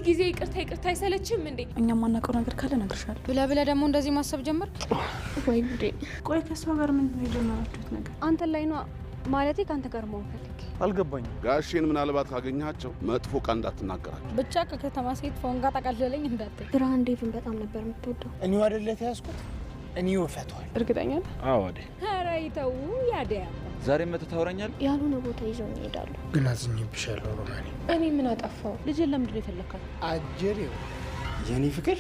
ጊዜ ይቅርታ አይሰለችም እንዴ? እኛም ማናውቀው ነገር ካለ ነግርሻለሁ። ብላ ደግሞ እንደዚህ ማሰብ ጀመር ወይ እንዴ? ቆይ ከሷ ጋር ምን ነው የጀመራችሁት ነገር? አንተ ላይ ነው ማለቴ ካንተ ጋር መሆን ፈልጌ። አልገባኝም። ጋሼን ምናልባት ካገኛቸው መጥፎ ቃል እንዳትናገራቸው። ብቻ ከከተማ ሴት ፎንጋ ጠቃለለኝ እንዳትል። ብርሃን ዴቭን በጣም ነበር የምትወደው። እኔው አይደለ ያስኩት እኔው ፈቷል። እርግጠኛ ነህ? አዎ አዴ። ኧረ ይተው ያደያ ዛሬ መተህ ታወራኛል። ያልሆነ ቦታ ይዘው ይሄዳሉ። ግን አዝኜብሻለሁ ሮማኔ። እኔ ምን አጠፋው? ልጅን ለምንድን ነው የፈለካት? አጀሬው የኔ ፍቅር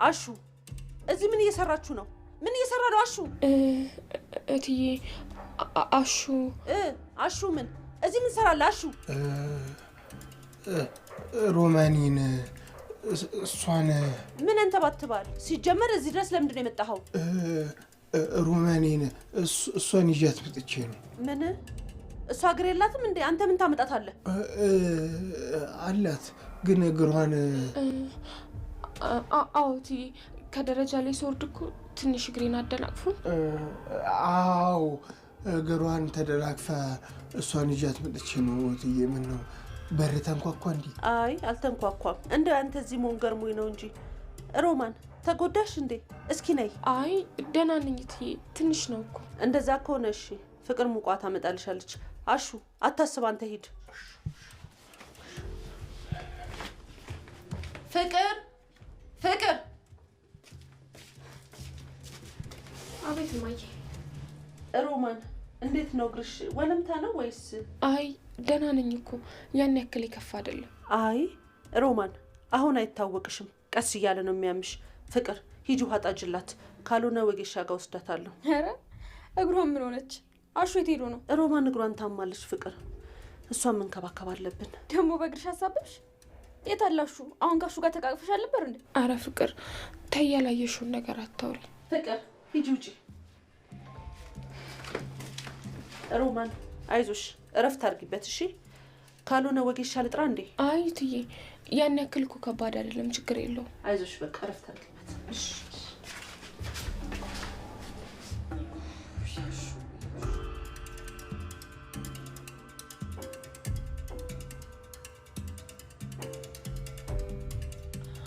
አሹ እዚህ ምን እየሰራችሁ ነው? ምን እየሰራ ነው አሹ? እትዬ አሹ ምን እዚህ ምን ሰራለ? አሹ ሮማኒን እሷን ምን እንተባትባል? ሲጀመር እዚህ ድረስ ለምንድን ነው የመጣኸው? ሮማኒን እሷን ይዣት መጥቼ ነው። ምን እሷ እግር የላትም እንዴ? አንተ ምን ታመጣታለህ? አላት ግን እግሯን አዎ እትዬ ከደረጃ ላይ ስወርድ እኮ ትንሽ እግሬን አደናቅፉ። አዎ እግሯን ተደናቅፋ እሷን ይዣት መጥቼ ነው እትዬ። ምን ነው በር ተንኳኳ እንዴ? አይ አልተንኳኳም። እንደ አንተ እዚህ መሆን ገርሞኝ ነው እንጂ። ሮማን ተጎዳሽ እንዴ? እስኪ ነይ። አይ ደህና ነኝ እትዬ፣ ትንሽ ነው እኮ። እንደዛ ከሆነ እሺ፣ ፍቅር ሙቋት አመጣልሻለች። አሹ አታስብ፣ አንተ ሂድ። ፍቅር አቤት እማዬ። ሮማን እንዴት ነው እግርሽ? ወለምታ ነው ወይስ? አይ ደህና ነኝ እኮ፣ ያን ያክል የከፋ አይደለም። አይ ሮማን አሁን አይታወቅሽም፣ ቀስ እያለ ነው የሚያምሽ። ፍቅር ሂጂ ውሃ ጣጅላት፣ ካልሆነ ወጌሻ ጋር ወስዳታለሁ። ኧረ እግሯን ምን ሆነች? አሹ የት ሄዶ ነው? ሮማን እግሯን ታማለች። ፍቅር እሷን መንከባከብ አለብን። ደግሞ በእግርሽ አሳበብሽ? የት አላሹ? አሁን ካሹ ጋር ተቃቅፈሽ አልነበር እንዴ? አረ ፍቅር ተይ፣ ያላየሽውን ነገር አታውሪ። ፍቅር ሂጂ ውጪ። ሮማን አይዞሽ፣ እረፍት አድርጊበት እሺ። ካልሆነ ወጌሻ ልጥራ እንዴ? አይ እትዬ ያን ያክል እኮ ከባድ አይደለም፣ ችግር የለውም። አይዞሽ በቃ እረፍት አድርጊበት እሺ።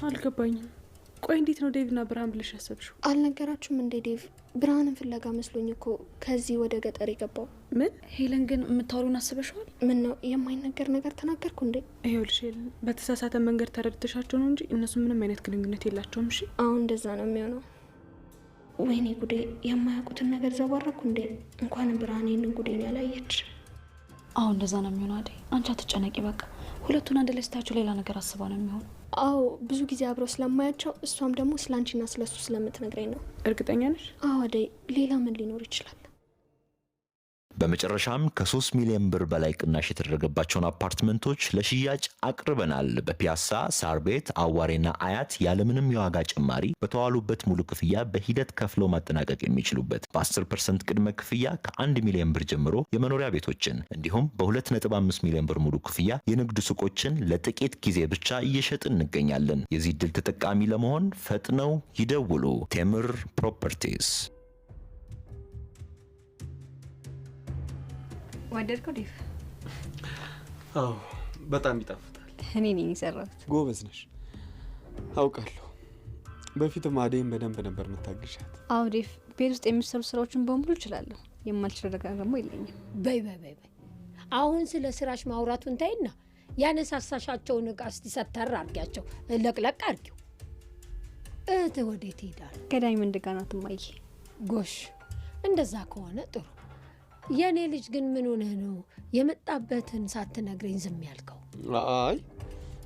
አልገባኝም። ቆይ እንዴት ነው ዴቭና ብርሃን ብለሽ ያሰብሽው? አልነገራችሁም እንዴ? ዴቭ ብርሃንን ፍለጋ መስሎኝ እኮ ከዚህ ወደ ገጠር የገባው። ምን? ሄለን ግን የምታወሩን አስበሽዋል? ምን ነው የማይነገር ነገር ተናገርኩ እንዴ? ይኸውልሽ ሄለን፣ በተሳሳተ መንገድ ተረድተሻቸው ነው እንጂ እነሱ ምንም አይነት ግንኙነት የላቸውም። እሺ አሁን እንደዛ ነው የሚሆነው። ወይኔ ጉዴ! የማያውቁትን ነገር ዘባረኩ እንዴ? እንኳን ብርሃን ይህንን ጉዴን ያላየች። አሁን እንደዛ ነው የሚሆነው። አይደል? አንቺ አትጨነቂ። በቃ ሁለቱን አንድ ላይ ስታያቸው ሌላ ነገር አስባ ነው የሚሆነው። አዎ ብዙ ጊዜ አብረው ስለማያቸው እሷም ደግሞ ስላንቺና ስለሱ ስለምትነግረኝ ነው። እርግጠኛ ነሽ? አዎ አደይ፣ ሌላ ምን ሊኖር ይችላል? በመጨረሻም ከ3 ሚሊዮን ብር በላይ ቅናሽ የተደረገባቸውን አፓርትመንቶች ለሽያጭ አቅርበናል። በፒያሳ፣ ሳር ቤት፣ አዋሬና አያት ያለምንም የዋጋ ጭማሪ በተዋሉበት ሙሉ ክፍያ በሂደት ከፍለው ማጠናቀቅ የሚችሉበት በ10% ቅድመ ክፍያ ከ1 ሚሊዮን ብር ጀምሮ የመኖሪያ ቤቶችን እንዲሁም በ2.5 ሚሊዮን ብር ሙሉ ክፍያ የንግድ ሱቆችን ለጥቂት ጊዜ ብቻ እየሸጥን እንገኛለን። የዚህ ዕድል ተጠቃሚ ለመሆን ፈጥነው ይደውሉ። ቴምር ፕሮፐርቲስ። ወደድከው ዴቭ? አዎ በጣም ይጣፍጣል። እኔ ነኝ የሰራሁት። ጎበዝ ነሽ አውቃለሁ። በፊትም አደይም በደንብ ነበር የምታግሻት። አዎ ዴቭ፣ ቤት ውስጥ የሚሰሩ ስራዎችን በሙሉ እችላለሁ። የማልችለው ነገር ደግሞ የለኝም። በይ አሁን ስለ ስራሽ ማውራቱን ታይና ያነሳሳሻቸውን ዕቃ እስቲ ሰተር አድርጊያቸው፣ ለቅለቅ አድርጊው። እህት ወዴት ሄዳል? ገዳይ ምን ድጋናት ማይ? ጎሽ እንደዛ ከሆነ ጥሩ። የኔ ልጅ ግን ምን ሆነ ነው የመጣበትን ሳትነግረኝ ዝም ያልከው? አይ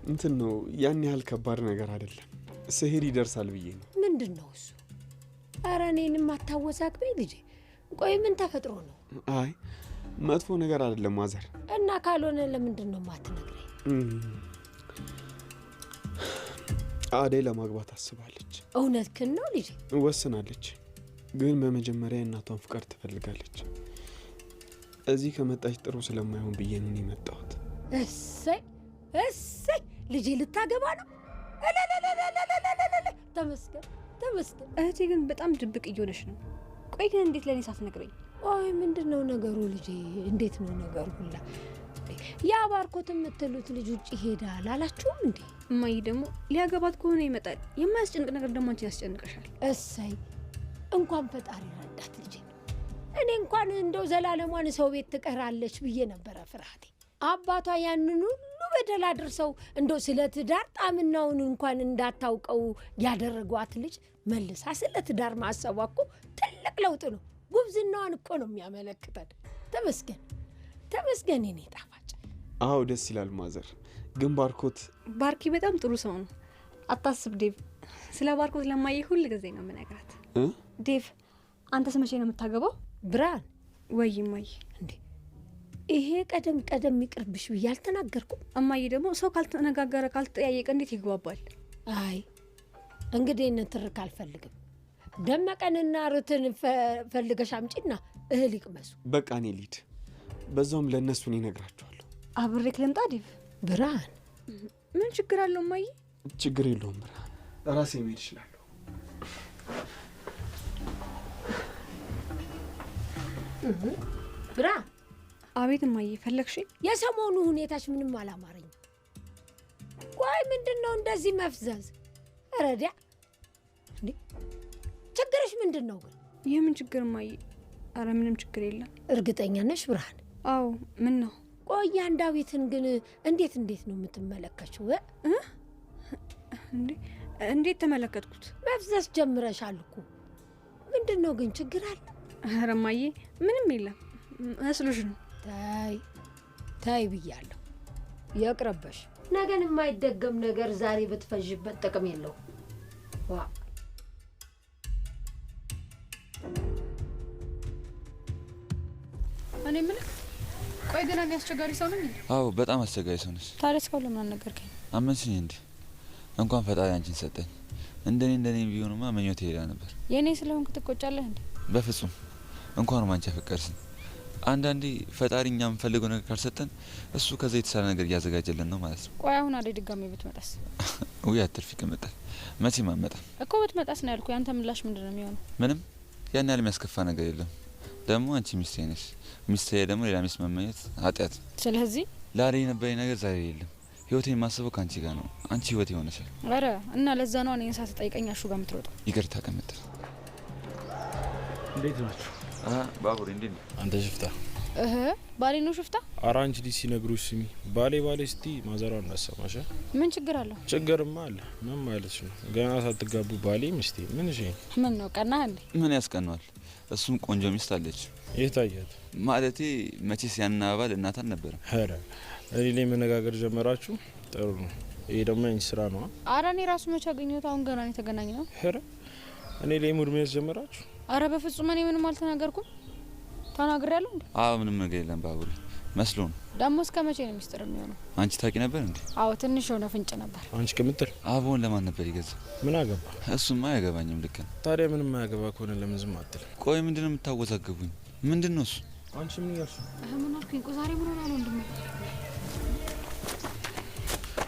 እንትን ነው፣ ያን ያህል ከባድ ነገር አይደለም። ስሄድ ይደርሳል ብዬ ነው። ምንድን ነው እሱ? ኧረ እኔንም አታወዛግበኝ ልጄ። ቆይ ምን ተፈጥሮ ነው? አይ መጥፎ ነገር አይደለም ማዘር። እና ካልሆነ ለምንድን ነው የማትነግረኝ? አደይ ለማግባት አስባለች። እውነትህን ነው ልጄ? ወስናለች፣ ግን በመጀመሪያ እናቷን ፍቃድ ትፈልጋለች። እዚህ ከመጣች ጥሩ ስለማይሆን ብዬ ነው የመጣሁት። እሰይ እሰይ ልጄ ልታገባ ነው። ተመስገን ተመስገን። እህቴ ግን በጣም ድብቅ እየሆነች ነው። ቆይ ግን እንዴት ለእኔ ሳትነግረኝ? ቆይ ምንድን ነው ነገሩ ልጄ? እንዴት ነው ነገሩ ሁላ? ያ ባርኮት የምትሉት ልጅ ውጭ ሄዳል አላችሁም እንዴ? እማዬ ደግሞ ሊያገባት ከሆነ ይመጣል። የማያስጨንቅ ነገር ደግሞ አንቺን ያስጨንቀሻል። እሰይ እንኳን ፈጣሪ ረዳት ልጄ። እኔ እንኳን እንደው ዘላለሟን ሰው ቤት ትቀራለች ብዬ ነበረ ፍርሃቴ። አባቷ ያንን ሁሉ በደል አድርሰው እንደው ስለ ትዳር ጣምናውን እንኳን እንዳታውቀው ያደረጓት ልጅ መልሳ ስለ ትዳር ማሰቧ እኮ ትልቅ ለውጥ ነው። ጉብዝናዋን እኮ ነው የሚያመለክተን። ተመስገን ተመስገን የኔ ጣፋጭ። አዎ ደስ ይላል ማዘር። ግን ባርኪ በጣም ጥሩ ሰው ነው። አታስብ ዴቭ። ስለ ባርኮት ለማየ ሁል ጊዜ ነው የምነግራት። ዴቭ አንተስ መቼ ነው የምታገባው? ብርሃን ወይ እማዬ። እንዴ ይሄ ቀደም ይቅርብሽ ብዬ አልተናገርኩም? እማዬ ደግሞ ሰው ካልተነጋገረ ካልተጠያየቀ እንዴት ይግባባል? አይ እንግዲህ ንትርክ አልፈልግም። ደመቀንና ሩትን ፈልገሽ አምጪና እህል ይቅመሱ። በቃ እኔ ልሂድ። በዛውም ለእነሱ እኔ እነግራቸዋለሁ። አብሬክ ልምጣ ዴቭ? ብርሃን ምን ችግር አለው እማዬ? ችግር የለውም ብርሃን፣ ራሴ መሄድ እችላለሁ። ብርሃን። አቤት እማዬ፣ ፈለግሽኝ? የሰሞኑ ሁኔታች ምንም አላማረኝም። ቆይ ምንድን ነው እንደዚህ መፍዘዝ? ረዲያ እንዴ ችግርሽ ምንድን ነው ግን? የምን ችግር እማዬ? አረ ምንም ችግር የለም። እርግጠኛ ነሽ ብርሃን? አዎ። ምን ነው? ቆይ ዳዊትን ግን እንዴት ነው የምትመለከችው? እንዴት ተመለከትኩት? መፍዘዝ ጀምረሻል እኮ። ምንድን ነው ግን ችግር አለ? አረ እማዬ ምንም የለም መስሎሽ ነው። ታይ ብያለሁ። የቅረበሽ ነገን የማይደገም ነገር ዛሬ ብትፈዥበት ጥቅም የለው። ዋ እኔ ምን ቆይ ግን እኔ አስቸጋሪ ሰው ነኝ? አዎ በጣም አስቸጋሪ ሰው ነሽ። ታዲያ እስካሁን ለምን አልነገርከኝ? አመንሽኝ እንዴ? እንኳን ፈጣሪ አንቺን ሰጠኝ። እንደኔ ቢሆንማ መኞቴ ሄዳ ነበር። የኔ ስለሆንክ ትቆጫለህ እንዴ? በፍጹም። እንኳን አንቺ አፈቀርሽኝ። አንዳንዴ ፈጣሪ እኛ የምንፈልገው ነገር ካልሰጠን እሱ ከዛ የተሻለ ነገር እያዘጋጀልን ነው ማለት ነው። ቆይ አሁን አደ ድጋሜ ብትመጣስ? ውይ አትርፊ ከመጣል መቼም አትመጣም እኮ። ብትመጣስ ነው ያልኩ። ያንተ ምላሽ ምንድነው የሚሆነው? ምንም ያን ያህል የሚያስከፋ ነገር የለም። ደግሞ አንቺ ሚስቴ ነሽ። ሚስቴ ደግሞ ሌላ ሚስት መመኘት ኃጢአት። ስለዚህ ዛሬ የነበረኝ ነገር ዛሬ የለም። ህይወቴን ማስበው ካንቺ ጋር ነው። አንቺ ህይወቴ ሆነሻል። አረ እና ለዛ ነው እኔን ሳትጠይቀኝ አሹ ጋር የምትሮጠው። ይቅርታ ከመጣል። እንዴት ናችሁ? ባቡሬ እንዴት ነው? አንተ ሽፍታ? ባሌ ነው ሽፍታ? ኧረ አንቺ ዲ ሲነግሩሽ ስሚ። ባሌ ስቲ ማዘሯን እንዳሰማሽ። ምን ችግር አለው? ችግርማ አለ። ምን ማለት ነው? ገና ሳትጋቡ ባሌ ሚስቴ። ምን እሺ? ምን ነው ቀናህ እንዴ? ምን ያስቀናዋል? እሱም ቆንጆ ሚስት አለች። የታያት ማለቴ መቼስ ያን አባል እናት አልነበረም። ኧረ እኔ ላይ መነጋገር ጀመራችሁ? ጥሩ ነው። ይሄ ደግሞ የእኔ ስራ ነው። ኧረ እኔ ራሱ መቼ አገኘሁት? አሁን ገና ነው የተገናኘነው። ኧረ እኔ ላይ ሙድ መያዝ ጀመራችሁ? ኧረ በፍጹም እኔ ምንም አልተናገርኩም። ተናግሬያለሁ እንዴ? አዎ ምንም ነገር የለም ባቡሬ። መስሎ ነው። ደግሞ እስከ መቼ ነው ሚስጥር የሚሆነው? አንቺ ታውቂ ነበር እንዴ? አዎ ትንሽ የሆነ ፍንጭ ነበር። አንቺ ከምትል አቦን ለማን ነበር ይገዛ? ምን አገባ? እሱማ አያገባኝም። ልክ ነው። ታዲያ ምንም አያገባ ከሆነ ለምን ዝም አትልም? ቆይ ምንድነው የምታወዛገቡኝ? ምንድነው እሱ? አንቺ ምን ያልሽ? ምን አልኩኝ? ቆይ ዛሬ ምን ሆናል ወንድሜ?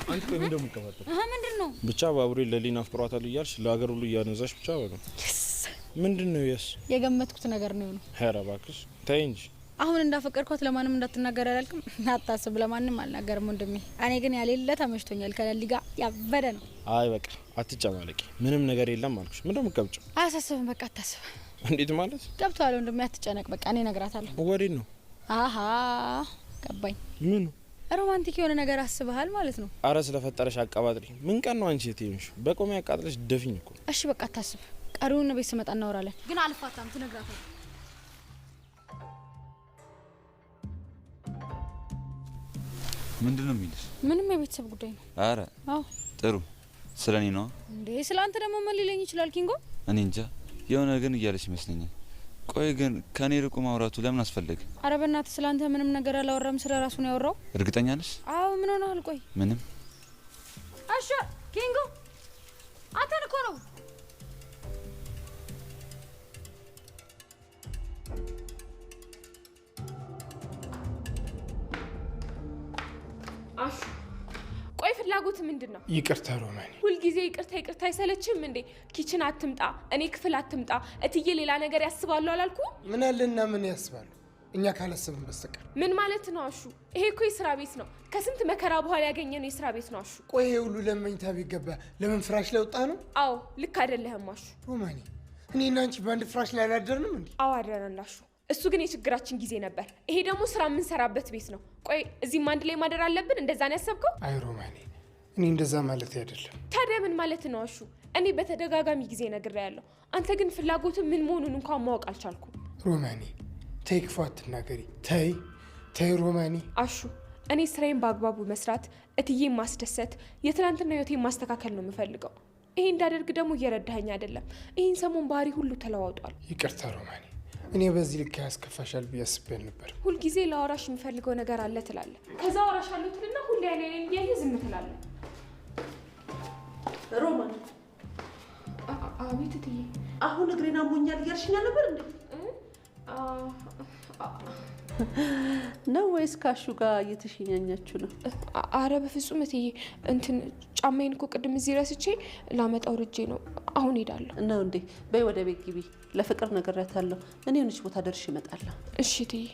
አንቺ ቆይ ምን እንደምትቀባጠር? ምንድነው? ብቻ ባቡሬ ለሊና አፍቅሯታል እያልሽ ለሀገር ሁሉ እያነዛሽ ብቻ በቃ። ምንድነው? የገመትኩት ነገር ነው ነው። ኧረ እባክሽ ተይ እንጂ። አሁን እንዳፈቀርኳት ለማንም እንዳትናገር ያላልክም? አታስብ፣ ለማንም አልናገርም ወንድሜ። እኔ ግን ያሌለ ተመችቶኛል። ከለሊ ጋር ያበደ ነው። አይ በቃ አትጨማለቂ። ምንም ነገር የለም አልኩሽ። ምን እንደምትቀብጪው? አያሳስብም። በቃ አታስብ። እንዴት ማለት? ገብቶሃል ወንድሜ፣ አትጨነቅ። በቃ እኔ እነግራታለሁ። ወዴት ነው? አሃ ገባኝ። ምኑ? ሮማንቲክ የሆነ ነገር አስበሃል ማለት ነው? አረ ስለፈጠረሽ አቀባጥሪ። ምን ቀን ነው አንቺ የትይምሽ? በቆሜ ያቃጥለሽ ደፊኝ እኮ። እሺ በቃ አታስብ። ቀሪውን ቤት ስመጣ እናወራለን። ግን አልፋታም፣ ትነግራታለህ። ምንድነው የሚልሽ? ምንም የቤተሰብ ጉዳይ ነው። አረ አዎ ጥሩ። ስለኔ ነው እንዴ? ስላንተ ደግሞ ምን ሊለኝ ይችላል ኪንጎ? እኔ እንጃ። የሆነ ግን እያለች ይመስለኛል። ቆይ ግን ከኔ ርቁ ማውራቱ ለምን አስፈለገ? አረ በእናትህ ስላንተ ምንም ነገር አላወራም። ስለ ራሱ ነው ያወራው። እርግጠኛ ነሽ? አዎ። ምን ሆነሃል? ቆይ ምንም። አሻ ኪንጎ አንተን እኮ ነው። አሹ ቆይ ፍላጎት ምንድነው? ይቅርታ ሮማኒ። ሁልጊዜ ይቅርታ አይሰለችም እንዴ? ኪችን አትምጣ፣ እኔ ክፍል አትምጣ፣ እትዬ ሌላ ነገር ያስባሉ አላልኩ? ምን አለና ምን ያስባሉ? እኛ ካላሰብን በስተቀር። ምን ማለት ነው አሹ? ይሄ እኮ የስራ ቤት ነው። ከስንት መከራ በኋላ ያገኘነው የስራ ቤት ነው አሹ። ቆይ ይሄ ሁሉ ለመኝታ ቤት ገባ ለምን ፍራሽ ላይ ወጣ ነው? አዎ ልክ አይደለህም አሹ። ሮማኒ እኔና አንቺ በአንድ ፍራሽ ላይ አላደርንም እንዴ? አዎ አደረን አሹ። እሱ ግን የችግራችን ጊዜ ነበር። ይሄ ደግሞ ስራ የምንሰራበት ቤት ነው። ቆይ እዚህም አንድ ላይ ማደር አለብን? እንደዛ ነው ያሰብከው? አይ ሮማኒ እኔ እንደዛ ማለት አይደለም። ታዲያ ምን ማለት ነው አሹ? እኔ በተደጋጋሚ ጊዜ ነግሬያለሁ። አንተ ግን ፍላጎት ምን መሆኑን እንኳን ማወቅ አልቻልኩም። ሮማኒ ተይ ክፉ አትናገሪ። ተይ ሮማኒ። አሹ እኔ ስራዬን በአግባቡ መስራት፣ እትዬን ማስደሰት፣ የትናንትና ህይወቴን ማስተካከል ነው የምፈልገው። ይሄ እንዳደርግ ደግሞ እየረዳኸኝ አይደለም። ይህን ሰሞን ባህሪ ሁሉ ተለዋውጧል። ይቅርታ ሮማኒ፣ እኔ በዚህ ልክ ያስከፋሻል ብዬ አስቤ ነበር። ሁልጊዜ ለአወራሽ የምፈልገው ነገር አለ ትላለህ። ከዛ አወራሻለሁ ትልና ሁሌ አይኔን እያየ ዝም ትላለህ። ሮማን። አቤት እትዬ። አሁን እግሬን አሞኛል እያልሽኝ ነበር እንዴ? ነው ወይስ ካሹ ጋር እየተሸኛኛችሁ ነው? አረ በፍጹም እትዬ፣ እንትን ጫማዬን እኮ ቅድም እዚህ ረስቼ ላመጣው ርጄ ነው። አሁን ሄዳለሁ። ነው እንዴ? በይ ወደ ቤት ግቢ። ለፍቅር ነግሬያታለሁ። እኔ የሆነች ቦታ ደርሼ እመጣለሁ። እሺ እትዬ።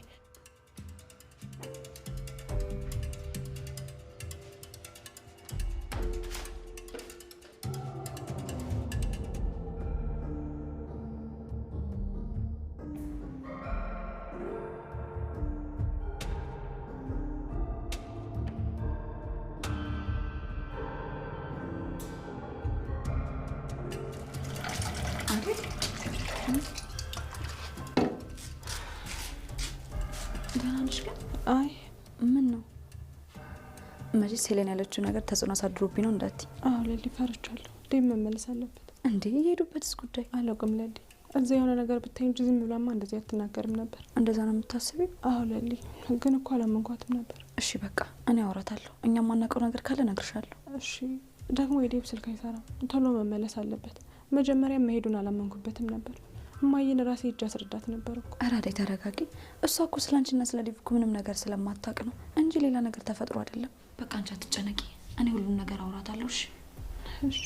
አይ ምን ነው መቼስ ሄለን ያለችው ነገር ተጽዕኖ አሳድሮብኝ ነው እንዳትይ። አዎ ለሊ ፈርቻለሁ። ዴም መመለስ አለበት እንዴ? የሄዱበትስ ጉዳይ አላውቅም ለሊ። እዛ የሆነ ነገር ብታይ እንጂ ዝም ብላማ እንደዚህ አትናገርም ነበር። እንደዛ ነው የምታስቢው? አዎ ለሊ፣ ግን እኮ አላመንኳትም ነበር። እሺ በቃ እኔ አወራታለሁ። እኛም ማናውቀው ነገር ካለ እነግርሻለሁ። እሺ ደግሞ የዴብ ስልክ አይሰራም። ቶሎ መመለስ አለበት። መጀመሪያ መሄዱን አላመንኩበትም ነበር። እማዬን ራሴ እጅ አስረዳት ነበር እኮ። አራዳ ተረጋጊ። እሷ እኮ ስላንቺና ስለ ዴቭ እኮ ምንም ነገር ስለማታውቅ ነው እንጂ ሌላ ነገር ተፈጥሮ አይደለም። በቃ አንቺ አትጨነቂ። እኔ ሁሉን ነገር አውራታለሁ። እሺ እሺ።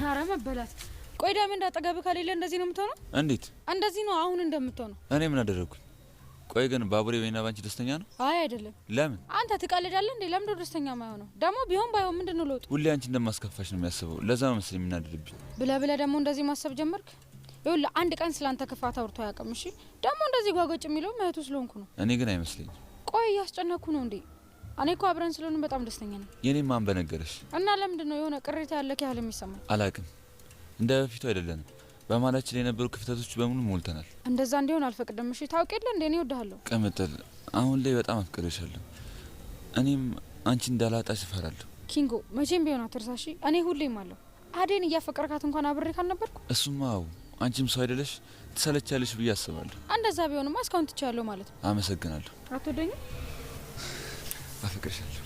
አረ መበላት። ቆይ ዳም እንዳጠገብ ከሌለ እንደዚህ ነው የምትሆነው? እንዴት እንደዚህ ነው አሁን እንደምትሆነው? እኔ ምን አደረኩኝ? ቆይ ግን ባቡሬ በእኔና ባንቺ ደስተኛ ነው? አይ አይደለም። ለምን? አንተ ትቀልዳለህ እንዴ? ለምን ነው ደስተኛ ማይሆነው? ደግሞ ቢሆን ባይሆን ምንድነው ለውጡ? ሁሌ አንቺ እንደማስከፋሽ ነው የሚያስበው። ለዛ ነው መሰለኝ የሚናደድብኝ። ብለ ደግሞ እንደዚህ ማሰብ ጀመርክ? ይኸውልህ አንድ ቀን ስላንተ ክፋት አውርቶ አያውቅም። እሺ ደግሞ እንደዚህ ጓጎጭ የሚለው እህቱ ስለሆንኩ ነው። እኔ ግን አይመስለኝም። ቆይ እያስጨነኩ ነው እንዴ? እኔ እኮ አብረን ስለሆነ በጣም ደስተኛ ነኝ። የኔም ማን በነገረሽ? እና ለምንድን ነው የሆነ ቅሬታ ያለክ ያህል የሚሰማኝ? አላውቅም። እንደ በፊቱ አይደለንም። በማላችን የነበሩ ክፍተቶች በሙሉ ሞልተናል። እንደዛ እንዲሆን አልፈቅድም። እሺ ታውቂ የለ እንዴ እኔ እወድሃለሁ። ቅምጥል፣ አሁን ላይ በጣም አፍቅሬሻለሁ። እኔም አንቺ እንዳላጣሽ እፈራለሁ። ኪንጎ መቼም ቢሆን አትርሳሺ። እኔ ሁሌም አለሁ። አዴን እያፈቀርካት እንኳን አብሬ ካልነበርኩ። እሱማ አዎ፣ አንቺም ሰው አይደለሽ፣ ትሰለቻለሽ ብዬ አስባለሁ። እንደዛ ቢሆንማ እስካሁን ትቻለሁ ማለት ነው። አመሰግናለሁ። አትወደኝም? አፈቅርሻለሁ።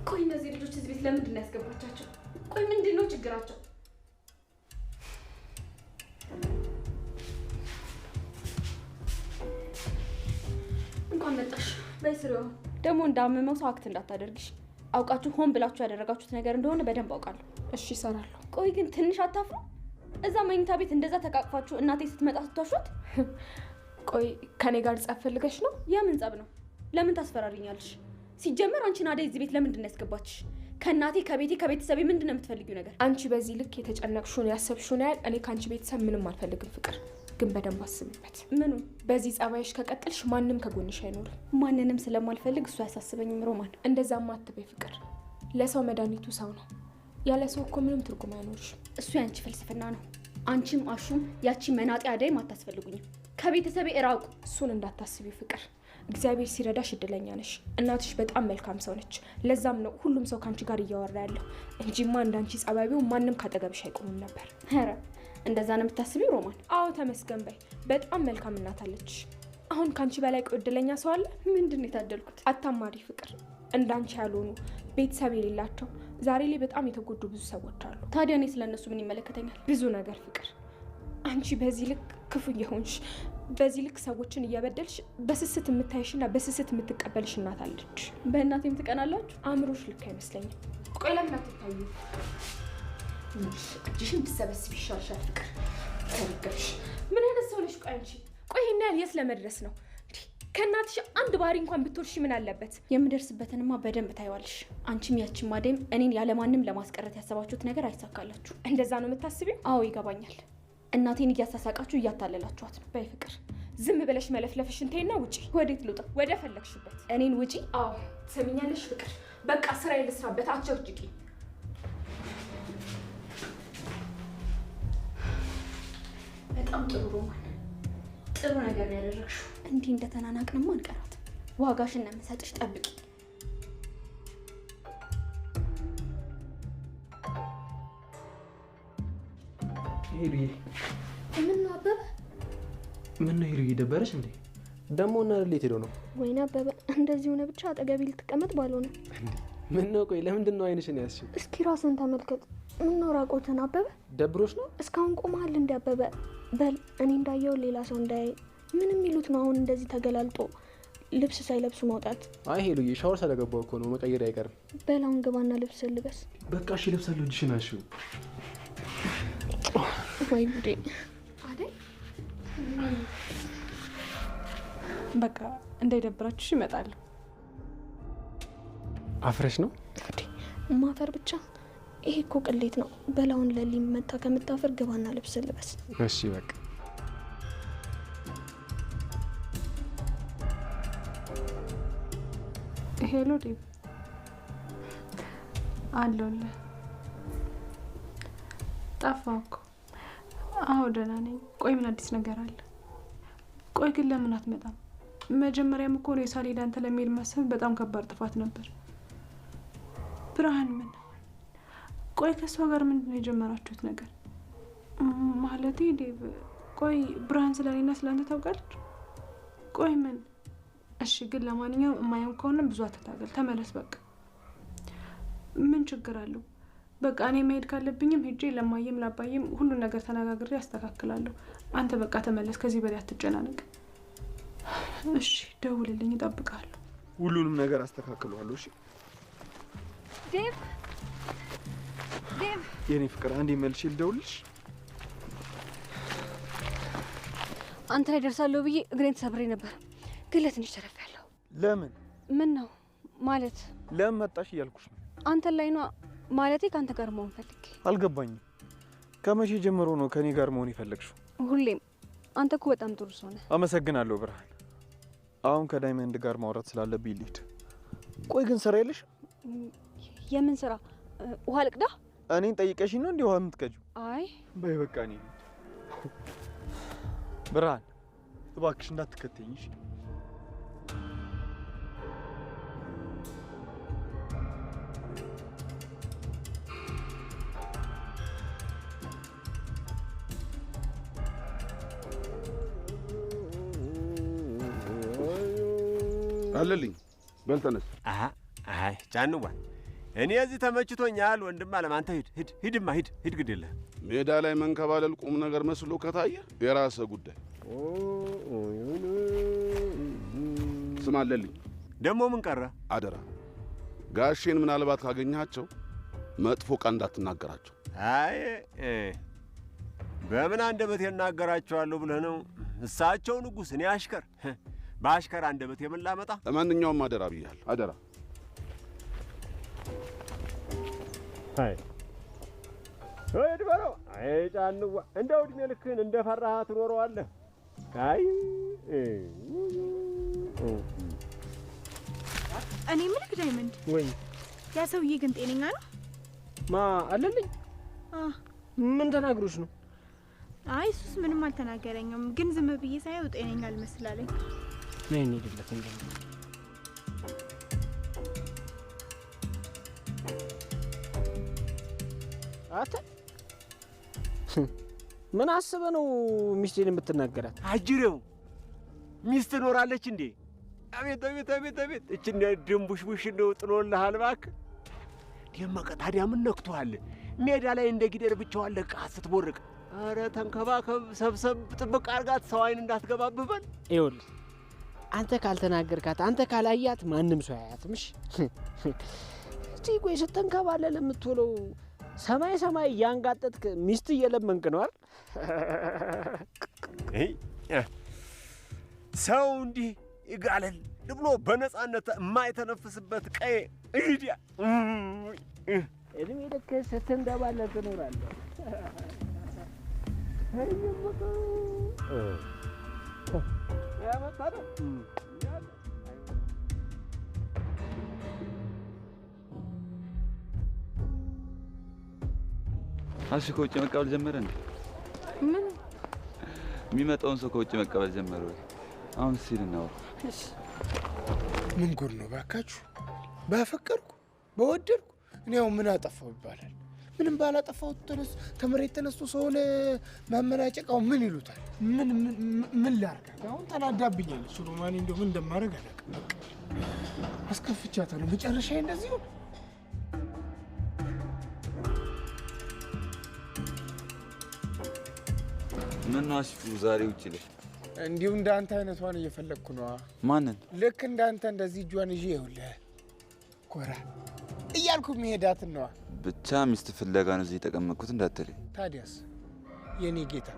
ቆይ እነዚህ ልጆች እዚህ ቤት ለምንድን ነው ያስገባቻቸው? ቆይ ምንድን ነው ችግራቸው? እንኳን መጣሽ። በስሪው ደግሞ እንዳመመው ሰው አክት እንዳታደርግሽ። አውቃችሁ ሆን ብላችሁ ያደረጋችሁት ነገር እንደሆነ በደንብ አውቃለሁ። እሺ እሰራለሁ። ቆይ ግን ትንሽ አታፍሩ? እዛ መኝታ ቤት እንደዛ ተቃቅፋችሁ እናቴ ስትመጣ ስትዋሹት። ቆይ ከኔ ጋር ጸብ ፈልገሽ ነው? የምን ጸብ ነው? ለምን ታስፈራሪኛለሽ? ሲጀመር አንቺን አደይ እዚህ ቤት ለምንድን ነው ያስገባችሽ? ከእናቴ ከቤቴ ከቤተሰቤ ምንድን ነው የምትፈልጊው ነገር? አንቺ በዚህ ልክ የተጨነቅሽውን ያሰብሽውን ያህል እኔ ከአንቺ ቤተሰብ ምንም አልፈልግም። ፍቅር ግን በደንብ አስብበት። ምኑ? በዚህ ጸባይሽ ከቀጥልሽ ማንም ከጎንሽ አይኖርም። ማንንም ስለማልፈልግ እሱ አያሳስበኝም። ሮማን እንደዛማ አትበይ ፍቅር። ለሰው መድኃኒቱ ሰው ነው። ያለ ሰው እኮ ምንም ትርጉም አይኖርሽም። እሱ ያንቺ ፍልስፍና ነው። አንቺም አሹም ያቺ መናጤ አደይም አታስፈልጉኝም። ከቤተሰቤ እራቁ። እሱን እንዳታስቢ ፍቅር። እግዚአብሔር ሲረዳሽ እድለኛ ነሽ። እናትሽ በጣም መልካም ሰው ነች። ለዛም ነው ሁሉም ሰው ካንቺ ጋር እያወራ ያለው እንጂማ እንዳንቺ ጸባቢው ማንም ካጠገብሽ አይቆምም ነበር። ኧረ እንደዛ ነው የምታስቢው ሮማን? አዎ ተመስገን በይ። በጣም መልካም እናት አለችሽ። አሁን ካንቺ በላይ እድለኛ ሰው አለ? ምንድን ነው የታደልኩት? አታማሪ ፍቅር። እንዳንቺ ያልሆኑ ቤተሰብ የሌላቸው ዛሬ ላይ በጣም የተጎዱ ብዙ ሰዎች አሉ። ታዲያ እኔ ስለነሱ ምን ይመለከተኛል? ብዙ ነገር ፍቅር። አንቺ በዚህ ልክ ክፉ እየሆንሽ በዚህ ልክ ሰዎችን እያበደልሽ በስስት የምታይሽና በስስት የምትቀበልሽ እናት አለች። በእናቴም ትቀናላችሁ? አእምሮሽ ልክ አይመስለኝም። ቆይ ለምን አትታዩ? እጅሽን ብትሰበስብ ይሻልሻል ፍቅር። ተረገምሽ። ምን አይነት ሰው ነሽ? ቆይ አንቺ ቆይ ይሄን ያህል የት ለመድረስ ነው? ከእናትሽ አንድ ባህሪ እንኳን ብትወርሺ ምን አለበት? የምደርስበትንማ በደንብ ታይዋለሽ። አንቺም ያቺም ማዴም እኔን ያለማንም ለማስቀረት ያሰባችሁት ነገር አይሳካላችሁ። እንደዛ ነው የምታስቢው? አዎ ይገባኛል። እናቴን እያሳሳቃችሁ እያታለላችኋት ነው። በይ ፍቅር ዝም ብለሽ መለፍለፍሽን ተይና ውጪ። ወዴት ልውጣ? ወደ ፈለግሽበት። እኔን ውጪ? አዎ ትሰሚኛለሽ ፍቅር። በቃ ስራዬን ልስራበት፣ አትጨቅጭቂ። በጣም ጥሩ ሮማን፣ ጥሩ ነገር ነው ያደረግሽው። እንዲህ እንደተናናቅንማ አንቀራትም። ዋጋሽን ነው የምሰጥሽ፣ ጠብቂ። ሄሉዬ፣ ምን ነው አበበ? ምን ነው ሄሉዬ፣ ደበረሽ እንዴ? ደግሞ እና ሌት ሄዶ ነው? ወይኔ አበበ፣ እንደዚህ ሆነ ብቻ አጠገቤ ልትቀመጥ ባልሆነ። ምን ነው? ቆይ ለምንድን ነው አይንሽን ያዝሽው? እስኪ ራስን ተመልከት። ምን ነው ራቆትን አበበ? ደብሮሽ ነው? እስካሁን ቆመሃል እንደ አበበ። በል እኔ እንዳየው ሌላ ሰው እንዳያይ። ምን የሚሉት ነው አሁን እንደዚህ ተገላልጦ ልብስ ሳይለብሱ መውጣት? አይ ሄሉዬ፣ ሻወር ስለገባሁ እኮ ነው፣ መቀየር አይቀርም። በል አሁን ግባና ልብስ ልበስ። በቃ እሺ፣ ልብሳለሁ። እጅሽን አንሺው። ወይ ጉዴ! አይደል? በቃ እንዳይደብራችሁ ይመጣሉ። አፍረሽ ነው? ማፈር ብቻ? ይሄ እኮ ቅሌት ነው። በላውን ለሊ መታ ከምታፈር ግባና ልብስ ልበስ። እሺ በቃ ሄሎ ዴቭ፣ አለሁልህ። ጠፋሁ እኮ። አዎ ደህና ነኝ። ቆይ ምን አዲስ ነገር አለ? ቆይ ግን ለምን አትመጣም? መጀመሪያም እኮ ነው የሳሌዳ አንተ ለሚሄድ ማሰብ በጣም ከባድ ጥፋት ነበር። ብርሃን ምን? ቆይ ከእሷ ጋር ምንድን ነው የጀመራችሁት ነገር? ማለቴ ዴቭ፣ ቆይ ብርሃን ስለኔና ስለአንተ ታውቃለች? ቆይ ምን? እሺ ግን ለማንኛውም የማየው ከሆነ ብዙ አትታገል፣ ተመለስ በቃ። ምን ችግር አለው? በቃ እኔ መሄድ ካለብኝም ሄጄ ለማየም ላባየም ሁሉን ነገር ተነጋግሬ ያስተካክላለሁ። አንተ በቃ ተመለስ፣ ከዚህ በላይ አትጨናነቅ። እሺ ደውልልኝ፣ እጠብቃለሁ። ሁሉንም ነገር አስተካክለዋለሁ። እሺ ዴቭ፣ ዴቭ የኔ ፍቅር፣ አንዴ መልሼ ልደውልልሽ። አንተ ላይ ደርሳለሁ ብዬ እግሬን ተሰብሬ ነበር፣ ግን ለትንሽ ተረፌያለሁ። ለምን? ምን ነው ማለት? ለምን መጣሽ እያልኩሽ ነው። አንተ ላይ ነው ማለቴ፣ ከአንተ ጋር መሆን ፈልጌ። አልገባኝም። ከመቼ ጀምሮ ነው ከኔ ጋር መሆን የፈለግሽው? ሁሌም። አንተ እኮ በጣም ጥሩ ሰው ነህ። አመሰግናለሁ ብርሃን። አሁን ከዳይመንድ ጋር ማውራት ስላለብኝ ልሂድ። ቆይ ግን ስራ የለሽ? የምን ስራ? ውሃ ልቅዳ? እኔን ጠይቀሽኝ ነው እንዲህ ውሃ የምትቀጂው? አይ በይ በቃ እኔ ብርሃን፣ እባክሽ እንዳትከተኝ እሺ? አለልኝ በል ተነስ። አይ ጫንዋ፣ እኔ እዚህ ተመችቶኛል። ወንድም አለም አንተ ሂድ፣ ሂድማ ሂድ፣ ሂድ። ግድ የለህም። ሜዳ ላይ መንከባለል ቁም ነገር መስሎ ከታየ የራስህ ጉዳይ። ስማ አለልኝ፣ ደግሞ ምን ቀረ? አደራ ጋሼን ምናልባት ካገኘሃቸው መጥፎ ቃል እንዳትናገራቸው። አይ በምን አንደበት እናገራቸዋለሁ ብለህ ነው? እሳቸው ንጉሥ፣ እኔ አሽከር። በአሽከር አንደበት የምን ላመጣ? ለማንኛውም አደራ ብያለሁ፣ አደራ። አይ ሄድ በለው። አይ ጫንዋ፣ እንደው ዕድሜ ልክህን እንደፈራህ ትኖረዋለህ። አይ እኔ ምልክ ዳይመንድ፣ ወይ ያ ሰውዬ ግን ጤነኛ ነው? ማ አለልኝ? ምን ተናግሮሽ ነው? አይ እሱስ ምንም አልተናገረኝም፣ ግን ዝም ብዬ ሳየው ጤነኛ አልመስላለኝ። ነይ እንሂድለት እንዴ። አተ ምን አስበህ ነው ሚስቴን የምትናገራት? አጅሬው ሚስት ኖራለች እንዴ? አቤት አቤት አቤት አቤት! እችን ድንቡሽቡሽ እንደው ጥሎልሃል እባክህ። ደመቀ ታዲያ ምን ነክቶሃል? ሜዳ ላይ እንደ ጊደር ብቻዋን ለቀህ ስትቦርቅ ኧረ ተንከባከብ፣ ሰብሰብ ጥብቅ አድርጋት፣ ሰው አይን እንዳትገባብህ በል። ይኸውልህ አንተ ካልተናገርካት፣ አንተ ካላያት ማንም ሰው አያትም። እሺ እስቲ ቆይ ስትንከባለል የምትውለው ሰማይ ሰማይ እያንጋጠጥክ ሚስት እየለመንክ ነው አይደል? ሰው እንዲህ ይጋለል ብሎ በነፃነት የማይተነፍስበት ቀዬ እዲያ እድሜ ልክ ስትንደባለል ትኖራለህ። አሽ ከውጭ መቀበል ጀመረ እንዴ? ምን የሚመጣውን ሰው ከውጭ መቀበል ጀመረ ወይ? አሁን ሲል ነው። ምን ጉድ ነው ባካችሁ? ባፈቀርኩ በወደድኩ እኔ ያው ምን አጠፋው ይባላል? ምንም ባላጠፋው ተመሬት ተነስቶ ሰውን ማመናጨቃው ምን ይሉታል? ምን ላርጋት? አሁን ተናዳብኛለች። ሮማኔ እንደው ምን እንደማደርግ አላውቅም። አስከፍቻታለሁ። መጨረሻዬ እንደዚህ ነው። ምን ነው አሽፉ ዛሬ ውጪ ልሽ? እንዲሁ እንዳንተ አይነቷን እየፈለግኩ ነዋ። ማንን? ልክ እንዳንተ እንደዚህ እጇን ይዤ ይኸውልህ ኮራ እያልኩ መሄዳትን ነዋ። ብቻ ሚስት ፍለጋ ነው እዚህ የተቀመጥኩት እንዳትለኝ። ታዲያስ የኔ ጌታ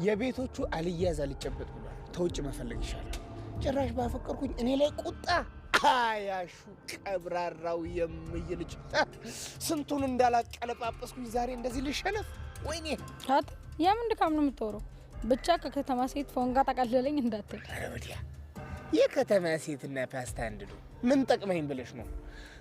የቤቶቹ አልያዝ አልጨበጥ ብሏል። ተውጭ መፈለግ ይሻላል። ጭራሽ ባፈቀርኩኝ እኔ ላይ ቁጣ አያሹ ቀብራራው የምይልጭ ስንቱን እንዳላቀለጳጰስኩኝ ዛሬ እንደዚህ ልሸነፍ? ወይኔ ታት የምን ድካም ነው የምትወረው? ብቻ ከከተማ ሴት ፎንጋ ጠቀልለኝ እንዳትል። ኧረ ወዲያ የከተማ ሴትና ፓስታ አንድ ነው። ምን ጠቅመኝ ብለሽ ነው?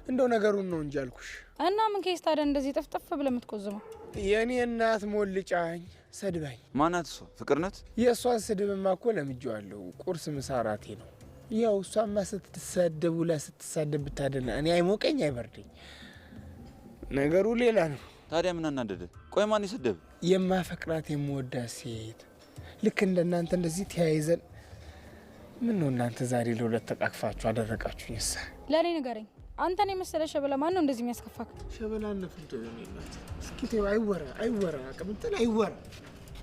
እንደው ነገሩን ነው እንጂ አልኩሽ። እና ምን ኬስ ታዲያ እንደዚህ ጥፍጥፍ ብለህ የምትቆዝመው? የኔ እናት ሞልጫኝ ሰድባኝ። ማናት እሷ? ፍቅር ናት? የእሷን ስድብማ እኮ ለምጄዋለሁ። ቁርስ ምሳ እራቴ ነው። ያው እሷማ ስትሳደብ ውላ ስትሳደብ ብታደና እኔ አይሞቀኝ አይበርደኝ። ነገሩ ሌላ ነው። ታዲያ ምን አናደደ? ቆይ ማን ይሰደብ? የማፈቅራት የምወዳት ሴት ልክ እንደናንተ እንደዚህ ተያይዘን ምን ነው እናንተ ዛሬ ለሁለት ተቃቅፋችሁ አደረቃችሁኝ? እሳ ለኔ ንገረኝ። አንተን የመሰለ ሸበላ ማን ነው እንደዚህ የሚያስከፋክ? ሸበላነት እንደ እናት እስኪ ተው። አይወራ ቅምጥል አይወራ።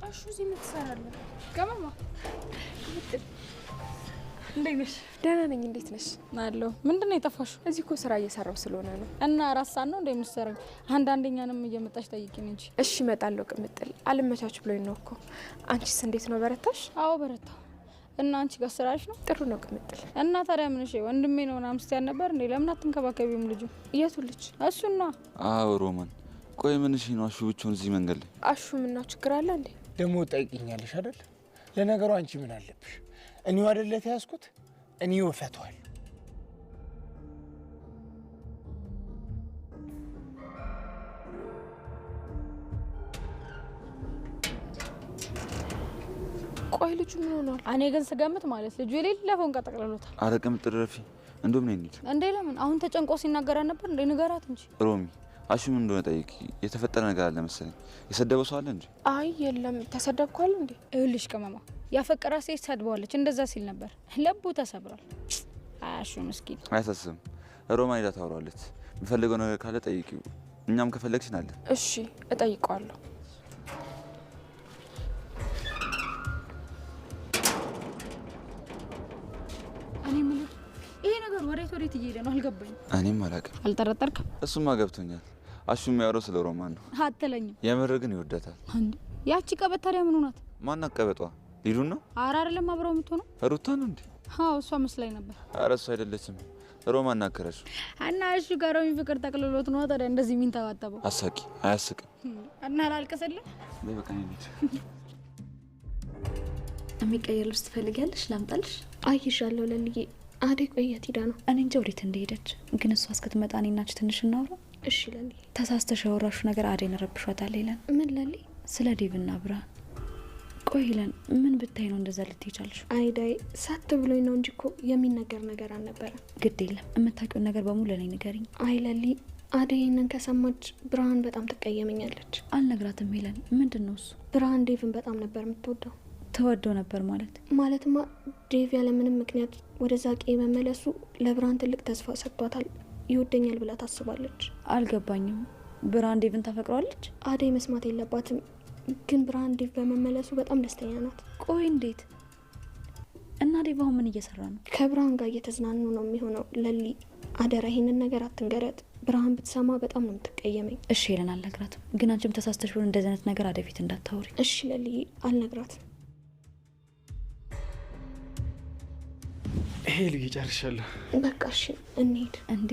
አሹ እዚህ ምን ትሰራለህ? ገማማ እንዴት ነሽ? ደህና ነኝ። እንዴት ነሽ? አለሁ። ምንድነው የጠፋሽው? እዚህ እኮ ስራ እየሰራው ስለሆነ ነው። እና ራሳን ነው እንደምትሰራው? አንዳንደኛንም እየመጣሽ ጠይቂኝ እንጂ። እሺ እመጣለሁ። ቅምጥል አልመቻች ብሎኝ ነው እኮ። አንቺስ እንዴት ነው? በረታሽ? አዎ በረታው። እና አንቺ ጋር ስራሽ ነው? ጥሩ ነው ቅምጥል። እና ታዲያ ምን እሺ ወንድሜ ነው ምናምን ስትያል ነበር እንዴ? ለምን አትንከባከቢውም ልጁ? የቱ ልጅ? እሱና። አዎ ሮማን። ቆይ ምን እሺ ነው አሹ ብቻውን እዚህ መንገድ ላይ? አሹ ምን ነው ችግር አለ እንዴ? ደግሞ ጠይቅኛለሽ አይደል? ለነገሩ አንቺ ምን አለብሽ? እኔው አይደለ ተያዝኩት? እኔው ፈቷል። ቆይ ልጁ ምን ሆኗል? እኔ ግን ስገምት ማለት ልጁ የሌለ ፎንቃ ጠቅልሎታል። አረቀም ጥረፊ እንደም ነው እንዴ? እንዴ ለምን አሁን ተጨንቆ ሲናገራ ነበር እንዴ? ንገራት እንጂ ሮሚ። አሹ ምን እንደሆነ ጠይቂ። የተፈጠረ ነገር አለ መሰለኝ። የሰደበው ሰው አለ እንዴ? አይ የለም። ተሰደብኳል እንዴ? ይኸውልሽ ቅመማ ያፈቀራ ሴት ሰድበዋለች እንደዛ ሲል ነበር። ልቡ ተሰብሯል። አሹ ምስኪን። አያሳስብም። ሮማ ሄዳ ታወራለች። የሚፈልገው ነገር ካለ ጠይቂው። እኛም ከፈለግሽ ናለን። እሺ እጠይቀዋለሁ። እኔ ምን ይሄ ነገር ወዴት እየሄደ ነው? አልገባኝም። እኔም አላውቅም። አልጠረጠርክም? እሱማ ገብቶኛል። አሹ የሚያወራው ስለ ሮማን ነው። አትለኝም? የምር ግን ይወዳታል። እንዴ ያቺ ቀበጥ ታዲያ ምን ሆናት? ማናት ቀበጧ? ሊዱን ነው? ኧረ አይደለም፣ አብረው የምትሆነው ሩታ ነው እንዴ? አዎ እሷ መስላኝ ነበር። ኧረ እሷ አይደለችም። ሮማን ናከረችው። እና እሺ ጋር ፍቅር ጠቅልሎት ነው ታዲያ እንደዚህ የሚንተባተበው? አሳቂ አያስቅም። እና ላልቀሰልህ በቃ እንዴት የሚቀየር ልብስ ትፈልጊያለሽ? ላምጣልሽ? አይሻለሁ ለልዬ። አዴ ቆየት ሂዳ ነው። እኔ እንጃ ወዴት እንደሄደች፣ ግን እሷ እስክትመጣ እኔ እና አንቺ ትንሽ እናውራ። እሺ ለልዬ። ተሳስተሽ ያወራሽው ነገር አዴን ረብሿታል ይለን። ምን ለልዬ? ስለ ዴቭና ብርሃን። ቆይ ይለን ምን ብታይ ነው እንደዛ ልትይ ቻልሽ? አይዳይ ሳት ብሎኝ ነው እንጂ እኮ የሚነገር ነገር አልነበረ። ግድ የለም የምታውቂውን ነገር በሙሉ ለኔ ንገሪኝ። አይ ለልዬ፣ አደይ ይህንን ከሰማች ብርሃን በጣም ትቀየመኛለች። አልነግራትም ይለን። ምንድን ነው እሱ? ብርሃን ዴቭን በጣም ነበር የምትወደው። ተወደው ነበር ማለትማ ዴቭ ያለምንም ምክንያት ወደዛ ቄ መመለሱ ለብርሃን ትልቅ ተስፋ ሰጥቷታል። ይወደኛል ብላ ታስባለች። አልገባኝም። ብርሃን ዴቭን ታፈቅረዋለች? አደይ መስማት የለባትም ግን ብርሃን ዴቭ በመመለሱ በጣም ደስተኛ ናት። ቆይ እንዴት? እና ዴቭ አሁን ምን እየሰራ ነው? ከብርሃን ጋር እየተዝናኑ ነው የሚሆነው። ለሊ አደራ ይሄንን ነገር አትንገረት። ብርሃን ብትሰማ በጣም ነው የምትቀየመኝ። እሺ ሄለን አልነግራትም። ግን አንቺም ተሳስተሽ ሆነ እንደዚህ አይነት ነገር አደፊት እንዳታወሪ እሺ? ለሊ አልነግራትም። ይሄ ልጅ ጨርሻለሁ። በቃ እሺ እንሂድ። እንዴ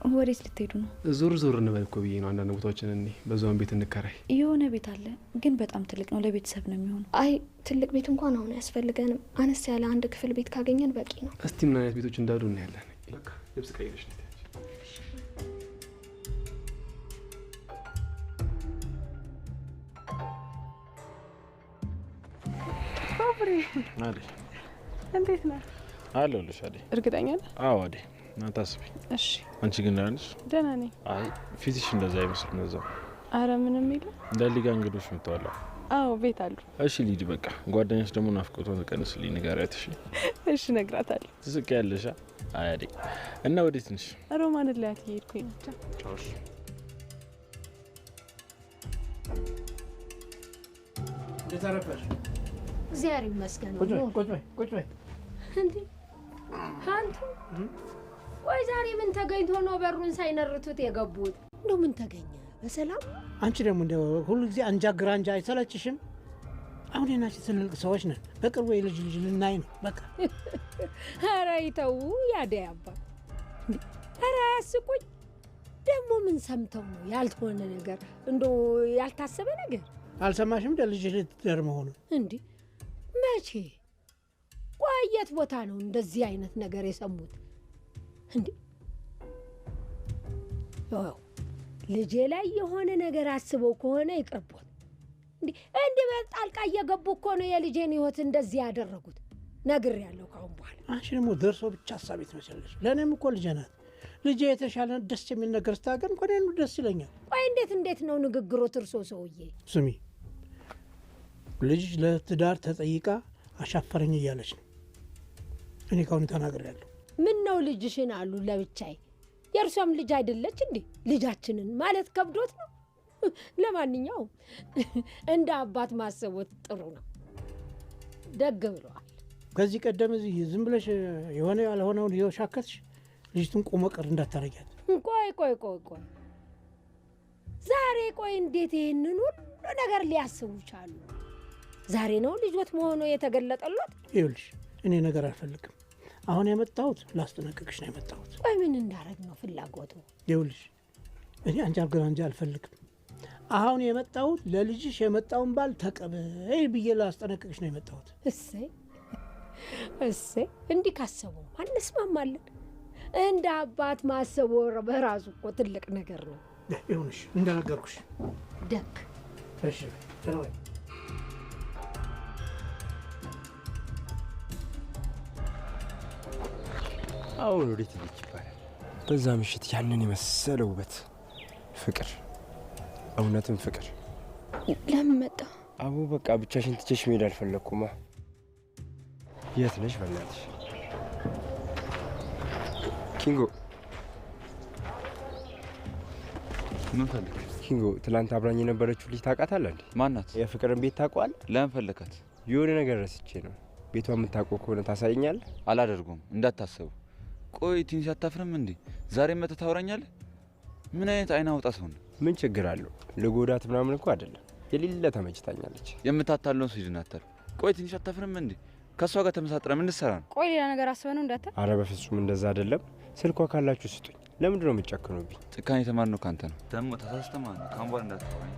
ወዴት ልትሄዱ ነው? ዞር ዞር እንበል እኮ ብዬ ነው። አንዳንድ ቦታዎችን እኔ በዛውን ቤት እንከራይ። የሆነ ቤት አለ ግን በጣም ትልቅ ነው። ለቤተሰብ ነው የሚሆነው። አይ ትልቅ ቤት እንኳን አሁን አያስፈልገንም። አነስ ያለ አንድ ክፍል ቤት ካገኘን በቂ ነው። እስቲ ምን አይነት ቤቶች እንዳሉ እናያለን። በቃ ልብስ ቀይረሽ ነው ባብሬ። አለ እንዴት ነህ? አለሁልሽ። አዴ እርግጠኛ ነህ? አዎ አዴ፣ አታስቢ። እሺ አንቺ ግን ደህና ነሽ? ደህና ነኝ። አይ ፊትሽ እንደዛ አይመስልም። እዛው አረ ምንም የለም። ለሊጋ እንግዶች መጥተዋል። አዎ ቤት አሉ። እሺ ልሂድ በቃ። ጓደኛሽ ደግሞ ናፍቆቷን ቀንስልኝ፣ ንገሪያት። እሺ እሺ እነግራታለሁ። ትስቂያለሽ። አይ አዴ፣ እና ወዴት ነሽ? ሮማንን ላያት እየሄድኩኝ ነው። ቻው። እንዴት አረፈሽ? እግዚአብሔር ይመስገን። ቁጭ በይ። እንዴ አንቱ ወይ ዛሬ ምን ተገኝቶ ነው በሩን ሳይነርቱት የገቡት? እንደው ምን ተገኘ? በሰላም? አንቺ ደግሞ እንደው ሁሉ ጊዜ አንጃ ግራንጃ አይሰለችሽም? አሁን የናችን ትልልቅ ሰዎች ነን። በቅርቡ የልጅ ልናይ ነው። በቃ ኧረ ይተው ያደይ አባት። ኧረ አያስቁኝ። ደግሞ ምን ሰምተው ነው ያልሆነ ነገር እንደው ያልታሰበ ነገር? አልሰማሽም? ለልጅ ልትደር መሆኑ እንዴ? መቼ? ቆየት ቦታ ነው እንደዚህ አይነት ነገር የሰሙት? እንዴ ልጄ ላይ የሆነ ነገር አስበው ከሆነ ይቅርቦት። እንዴ በጣልቃ እየገቡ እኮ ነው የልጄን ህይወት እንደዚህ ያደረጉት። ነግሬያለሁ ካሁን በኋላ። አንቺ ደግሞ ደርሶ ብቻ ሀሳቤ ትመስላለሽ። ለእኔም እኮ ልጄ ናት። ልጄ የተሻለ ደስ የሚል ነገር ስታገኝ እኮ እኔን ደስ ይለኛል። ቆይ እንዴት ነው ንግግሮት? እርሶ ሰውዬ ስሚ፣ ልጅ ለትዳር ተጠይቃ አሻፈረኝ እያለች ነው። እኔ ካሁን ተናግሬያለሁ። ምን ነው ልጅሽን አሉ ለብቻዬ። የእርሷም ልጅ አይደለች እንዴ? ልጃችንን ማለት ከብዶት ነው። ለማንኛውም እንደ አባት ማሰቦት ጥሩ ነው። ደግ ብለዋል። ከዚህ ቀደም እዚህ ዝም ብለሽ የሆነ ያልሆነውን እየሻከትሽ ልጅቱን ቆመ ቀር እንዳታረጊያት። ቆይ ዛሬ እንዴት ይህንን ሁሉ ነገር ሊያስቡ ቻሉ? ዛሬ ነው ልጆት መሆኑ የተገለጠሎት? ይኸውልሽ እኔ ነገር አልፈልግም። አሁን የመጣሁት ላስጠነቅቅሽ ነው የመጣሁት። ቆይ ምን እንዳረግ ነው ፍላጎቱ? ይኸውልሽ እኔ አንቺ አልገናንጃ አልፈልግም። አሁን የመጣሁት ለልጅሽ የመጣውን ባል ተቀበይ ብዬ ላስጠነቅቅሽ ነው የመጣሁት። እሰይ እንዲህ ካሰቡ አንስማማለን። እንደ አባት ማሰቡ በራሱ እኮ ትልቅ ነገር ነው። ይሁንሽ እንደነገርኩሽ። ደግ እሺ ተነወይ አሁን ወዴት ልጅ ይባላል? በዛ ምሽት ያንን የመሰለ ውበት፣ ፍቅር፣ እውነትም ፍቅር። ለምን መጣ? አቡ በቃ ብቻሽን ትቼሽ መሄድ አልፈለግኩማ። የት ነሽ በእናትሽ? ኪንጎ ምን ፈልግ? ኪንጎ ትላንት አብራኝ የነበረችው ልጅ ታውቃታለህ እንዴ? ማናት? የፍቅርን ቤት ታውቀዋለህ? ለምን ፈለካት? የሆነ ነገር ረስቼ ነው። ቤቷ የምታውቀው ከሆነ ታሳይኛለህ? አላደርጉም እንዳታሰቡ። ቆይ ትንሽ አታፍርም እንዴ? ዛሬ መጥተህ ታወራኛለህ? ምን አይነት አይና አውጣ ሰው ነው? ምን ችግር አለው? ልጎዳት ምናምን እኮ አይደለም። የሌለ ተመችታኛለች። የምታታለውን ሰው ይድናታል። ቆይ ትንሽ አታፍርም እንዴ? ከሷ ጋር ተመሳጥረ ምን ልትሰራ ነው? ቆይ ሌላ ነገር አስበህ ነው እንዳታ? አረ በፍጹም እንደዛ አይደለም። ስልኳ ካላችሁ ስጡኝ። ለምንድን ነው የምትጨክኑብኝ? ጭካኔ የተማርነው ካንተ ነው። ደግሞ ተሳስተማ ነው። ካሁን በኋላ እንዳትታወራኝ።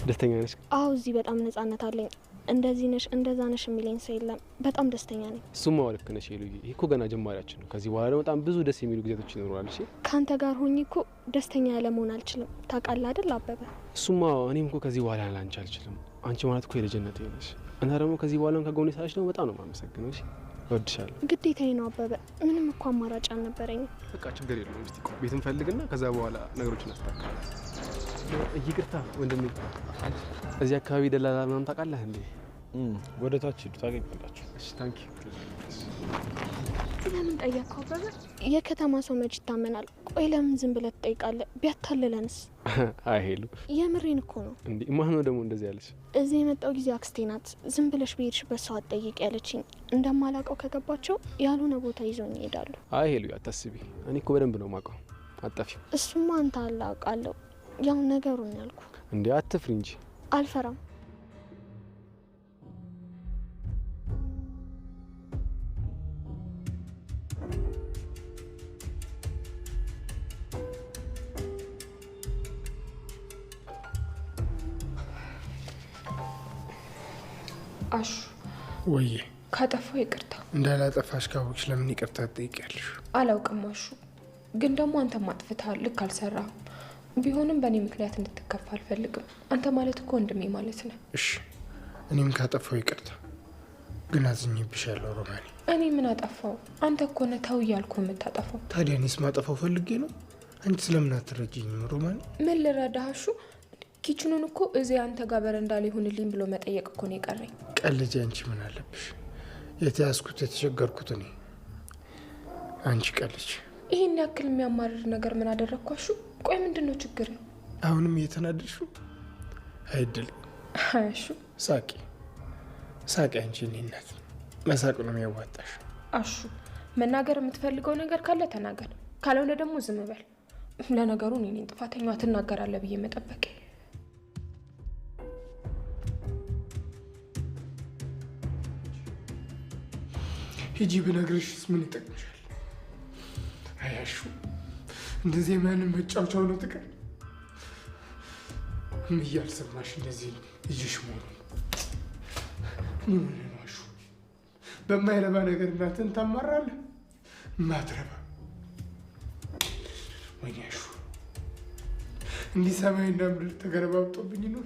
ደስተኛ ነሽ? አዎ እዚህ በጣም ነጻነት አለኝ። እንደዚህ ነሽ እንደዛ ነሽ የሚለኝ ሰው የለም። በጣም ደስተኛ ነኝ። እሱማ ልክ ነሽ ሄሉዬ። ይህ እኮ ገና ጀማሪያችን ነው። ከዚህ በኋላ ደግሞ በጣም ብዙ ደስ የሚሉ ጊዜቶች ይኖራል። እሺ ከአንተ ጋር ሆኜ እኮ ደስተኛ ያለመሆን አልችልም። ታውቃለህ አይደል አበበ? እሱማ እኔም እኮ ከዚህ በኋላ ላንቺ አልችልም። አንቺ ማለት እኮ የልጅነት ነሽ እና ደግሞ ከዚህ በኋላ ከጎኔ ሳለሽ ደግሞ በጣም ነው የማመሰግነው። እሺ እወድሻለሁ። ግዴታዬ ነው አበበ። ምንም እኮ አማራጭ አልነበረኝም። በቃ ችግር የለውም። እስቲ ቤት እንፈልግና ከዛ በኋላ ነገሮችን አስተካክላለን። ይቅርታ ወንድሜ፣ እዚህ አካባቢ ደላላ ምናምን ታውቃለህ እንዴ? ወደ ታች ሂዱ ታገኛላችሁ። እሺ ታንኪ። ለምን ጠየቅከው? አበበ የከተማ ሰው መች ይታመናል? ቆይ ለምን ዝም ብለህ ትጠይቃለህ? ቢያታልለንስ? አይ ሄሉ፣ የምሬን እኮ ነው። እንዴ ማን ነው ደግሞ እንደዚህ ያለች? እዚህ የመጣው ጊዜ አክስቴ ናት። ዝም ብለሽ በሄድሽበት ሰው አትጠይቂ ያለችኝ። እንደማላውቀው ከገባቸው ያልሆነ ቦታ ይዞኝ ይሄዳሉ። አይ ሄሉ አታስቢ፣ እኔ እኮ በደንብ ነው የማውቀው። አጣፊው እሱማ አንተ አላውቃለሁ። ያው ነገሩን ያልኩ። እንዴ አትፍሪ እንጂ። አልፈራም። አሹ ወይ ካጠፋው ይቅርታ። እንዳላጠፋሽ ካወቅሽ ለምን ይቅርታ ትጠይቂያለሽ? አላውቅም አሹ፣ ግን ደግሞ አንተ ማጥፍተሃል። ልክ አልሰራህም። ቢሆንም በእኔ ምክንያት እንድትከፋ አልፈልግም። አንተ ማለት እኮ ወንድሜ ማለት ነው። እሺ እኔም ካጠፋው ይቅርታ፣ ግን አዝኜብሻለሁ ሮማኔ። እኔ ምን አጠፋው? አንተ እኮ ነህ ተው እያልኩ የምታጠፋው። ታዲያ እኔስ ማጠፋው ፈልጌ ነው? አንቺ ስለምን አትረጂኝም ሮማኔ? ምን ልረዳህ አሹ? ኪችኑን እኮ እዚህ አንተ ጋር በረንዳ ላይ ይሁንልኝ ብሎ መጠየቅ እኮ ነው የቀረኝ። ቀልጄ። አንቺ ምን አለብሽ? የተያዝኩት የተቸገርኩት እኔ፣ አንቺ ቀልጅ። ይህን ያክል የሚያማርር ነገር ምን አደረግኳሹ? ቆይ ምንድን ነው ችግር? አሁንም እየተናደድሽ አይደል? አሹ ሳቂ ሳቂ። አንቺ እኔ እናት መሳቅ ነው የሚያዋጣሽ። አሹ መናገር የምትፈልገው ነገር ካለ ተናገር፣ ካልሆነ ደግሞ ዝም በል። ለነገሩ እኔ ነኝ ጥፋተኛዋ። ትናገራለህ ብዬ መጠበቅ። ሂጂ ብነግርሽስ ምን ይጠቅምሻል? አያሹ እንደዚህ የማንም መጫወቻው ነው ጥቅም እያልሰማሽ እንደዚህ ልጅሽ መሆኑ ምን ነው? አሹ በማይረባ ነገር እናትን ታማራለህ። ማትረባ ወይኔ አሹ፣ እንዲህ ሰማይና ምድር ተገረባብጦብኝ ነው።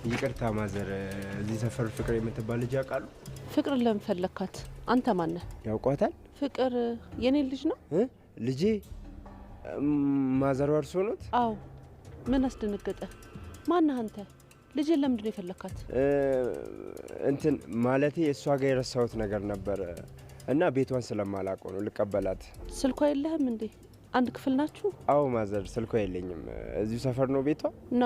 ይቅርታ ማዘር፣ እዚህ ሰፈር ፍቅር የምትባል ልጅ ያውቃሉ? ፍቅርን ለምን ፈለግካት? አንተ ማነህ? ያውቋታል? ፍቅር የኔ ልጅ ነው። ልጄ? ማዘሯ እርሶ ኖት? አዎ። ምን አስደነገጠ? ማነህ አንተ? ልጄን ለምንድን ነው የፈለግካት? እንትን ማለቴ እሷ ጋር የረሳሁት ነገር ነበር እና ቤቷን ስለማላውቀው ነው ልቀበላት። ስልኳ የለህም እንዴ? አንድ ክፍል ናችሁ? አዎ ማዘር፣ ስልኳ የለኝም። እዚሁ ሰፈር ነው ቤቷ? ና